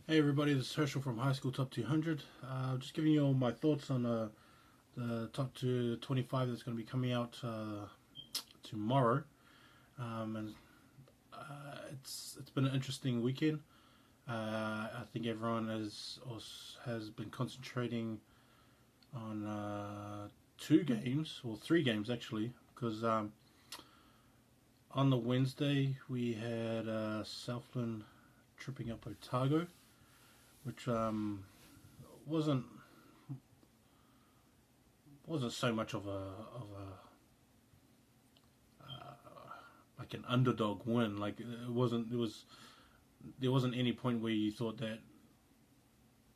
Hey everybody, this is Herschel from High School Top 200. Just giving you all my thoughts on the Top 25 that's going to be coming out tomorrow. And it's been an interesting weekend. I think everyone has been concentrating on two games, or three games actually, because on the Wednesday we had Southland tripping up Otago, which wasn't wasn't so much of a like an underdog win. Like it wasn't. It was there wasn't any point where you thought that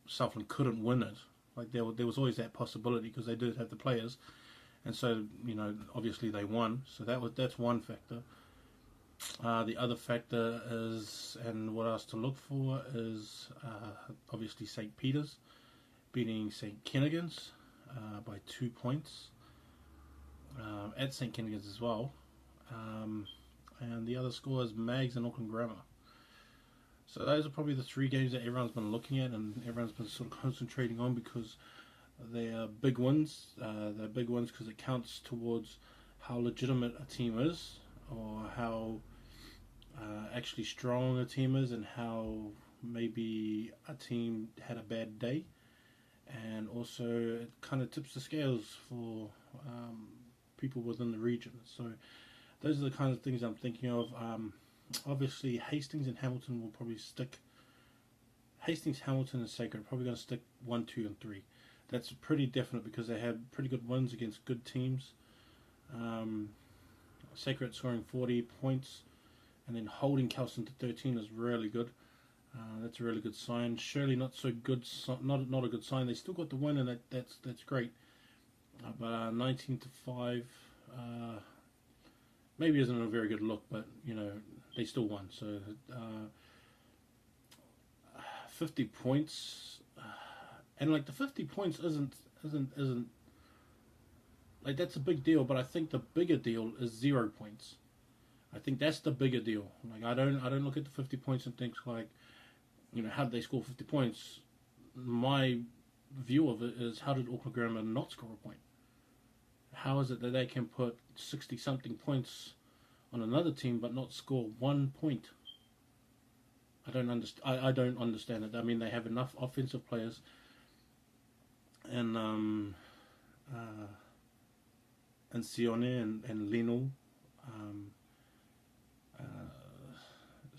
Southland couldn't win it. Like there was always that possibility because they did have the players, and so obviously they won. So that's one factor. The other factor is, and what else to look for is obviously St. Peter's beating St. Kentigern's by 2 points at St. Kentigern's as well. And the other score is Mags and Auckland Grammar. So those are probably the three games that everyone's been looking at and everyone's been sort of concentrating on because they are big wins. They're big wins because it counts towards how legitimate a team is or how actually strong a team is and how maybe a team had a bad day, and also it kind of tips the scales for people within the region. So those are the kinds of things I'm thinking of. Obviously Hastings and Hamilton will probably stick. Hastings, Hamilton and Sacred are probably going to stick 1, 2 and 3. That's pretty definite because they had pretty good wins against good teams. Sacred scoring 40 points and then holding Kelson to 13 is really good. That's a really good sign. Shirley not so good, not a good sign. They still got the win, and that's great. But 19-5 maybe isn't a very good look, but they still won. So 50 points, and like the 50 points isn't like that's a big deal. But I think the bigger deal is 0 points. I think that's the bigger deal. Like I don't look at the 50 points and think like, how did they score 50 points? My view of it is how did Auckland Grammar not score a point? How is it that they can put 60 something points on another team but not score 1 point? I don't understand. I don't understand it. I mean, they have enough offensive players, and Sione and Lino.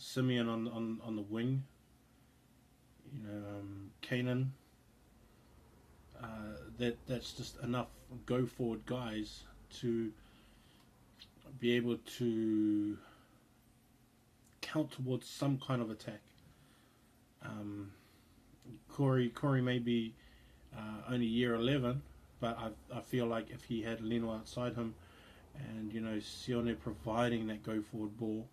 Simeon on the wing, Kanan. That's just enough go forward guys to be able to count towards some kind of attack. Corey may be only year 11, but I feel like if he had Leno outside him, and Sione providing that go forward ball.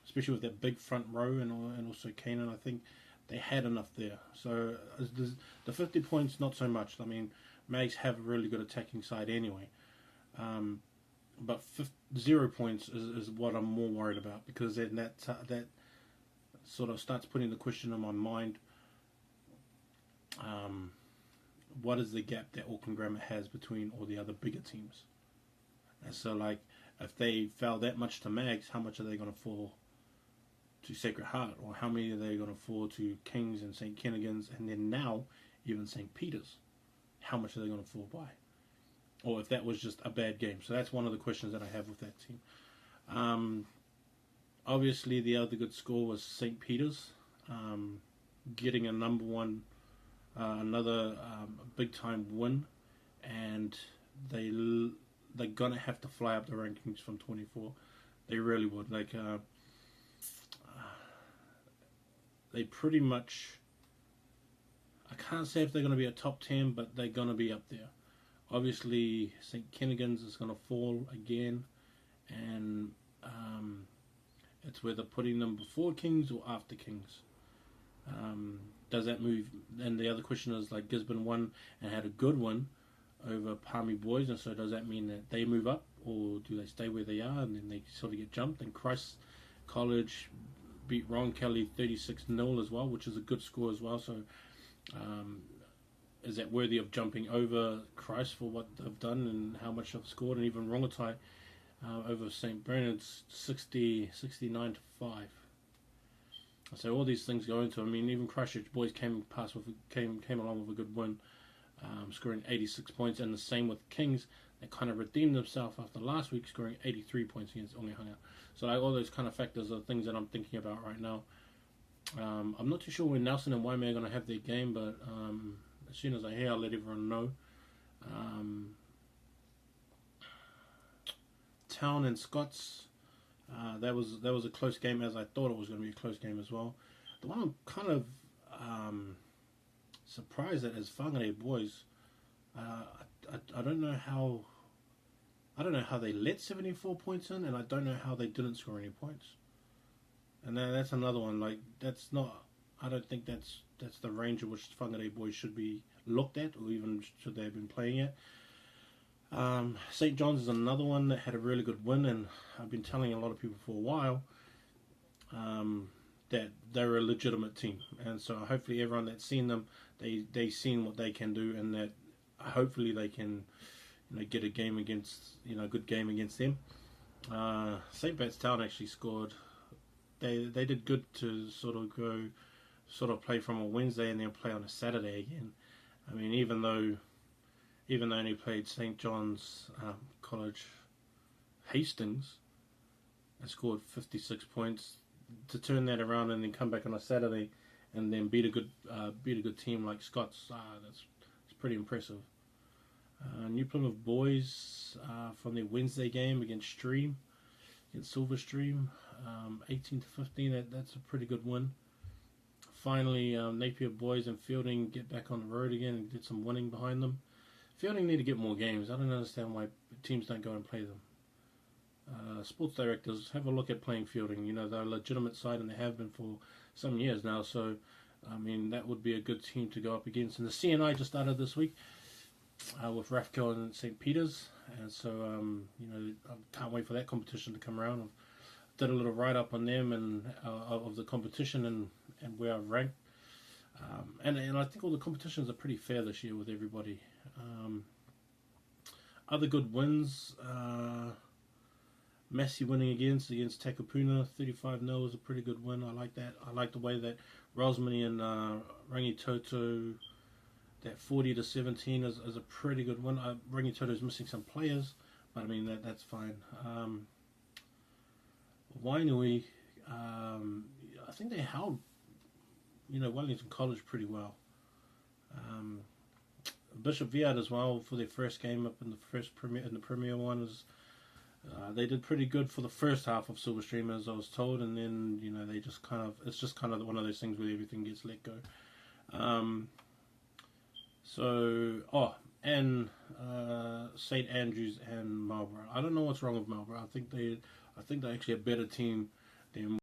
Especially with that big front row and also Kanan, I think they had enough there. So the 50 points, not so much. I mean, Mags have a really good attacking side anyway. But 0 points is what I'm more worried about, because then that sort of starts putting the question in my mind. What is the gap that Auckland Grammar has between all the other bigger teams? And so, like, if they fell that much to Mags, how much are they going to fall to Sacred Heart? Or how many are they going to fall to Kings and St. Kentigern's, and then now even St. Peter's? How much are they going to fall by? Or if that was just a bad game. So that's one of the questions that I have with that team. Obviously, the other good score was St. Peter's, getting a number one, another big time win, and they're gonna have to fly up the rankings from 24. They really would. Like they pretty much. I can't say if they're going to be a top 10, but they're going to be up there. Obviously, St. Kentigern's is going to fall again, and it's whether putting them before Kings or after Kings. Does that move? And the other question is, like, Gisborne won and had a good one over Palmy Boys, and so does that mean that they move up, or do they stay where they are and then they sort of get jumped? And Christ College beat Ron Kelly 36-0 as well, which is a good score as well. So is that worthy of jumping over Christ for what they've done and how much they've scored? And even Rongotai over St. Bernard's 69 to 5. So all these things go into. I mean, even Christchurch boys came along with a good win, scoring 86 points, and the same with Kings. They kind of redeemed themselves after last week, scoring 83 points against Ongehanga. So like, all those kind of factors are things that I'm thinking about right now. I'm not too sure when Nelson and Waimea are going to have their game, but as soon as I hear, I'll let everyone know. Town and Scots, that was a close game, as I thought it was going to be a close game as well. The one I'm kind of surprised at is Whangarei boys. I don't know how they let 74 points in, and I don't know how they didn't score any points. And that's another one. Like, that's not. I don't think that's the range at which Whangarei boys should be looked at, or even should they have been playing at. St. John's is another one that had a really good win, and I've been telling a lot of people for a while that they're a legitimate team, and so hopefully everyone that's seen them, they seen what they can do, and that hopefully they can get a game against a good game against them. St. Pat's Town actually scored. They did good to sort of play from a Wednesday and then play on a Saturday again. I mean, even though they only played St. John's College Hastings and scored 56 points, to turn that around and then come back on a Saturday and then beat a good team like Scots, that's pretty impressive. New Plymouth boys from their Wednesday game against Silverstream, 18 to 15. That's a pretty good win. Finally, Napier boys and Fielding get back on the road again and get some winning behind them. Fielding need to get more games. I don't understand why teams don't go and play them. Sports directors, have a look at playing Fielding. They're a legitimate side and they have been for some years now. So, I mean, that would be a good team to go up against. And the CNI just started this week with Rathco and St. Peter's. And so, I can't wait for that competition to come around. I did a little write-up on them and of the competition and where I've ranked. And I think all the competitions are pretty fair this year with everybody. Other good wins, Massey winning against Takapuna, 35-0 was a pretty good win. I like that. I like the way that Rosmini and Rangitoto, that 40-17 is a pretty good win. Rangitoto's missing some players, but I mean that's fine. Wainui, I think they held Wellington College pretty well. Bishop Viard as well for their first game up in the Premier one was they did pretty good for the first half of Silverstream, as I was told, and then they just it's just kind of one of those things where everything gets let go. And St. Andrews and Marlborough. I don't know what's wrong with Marlborough. I think they're actually a better team than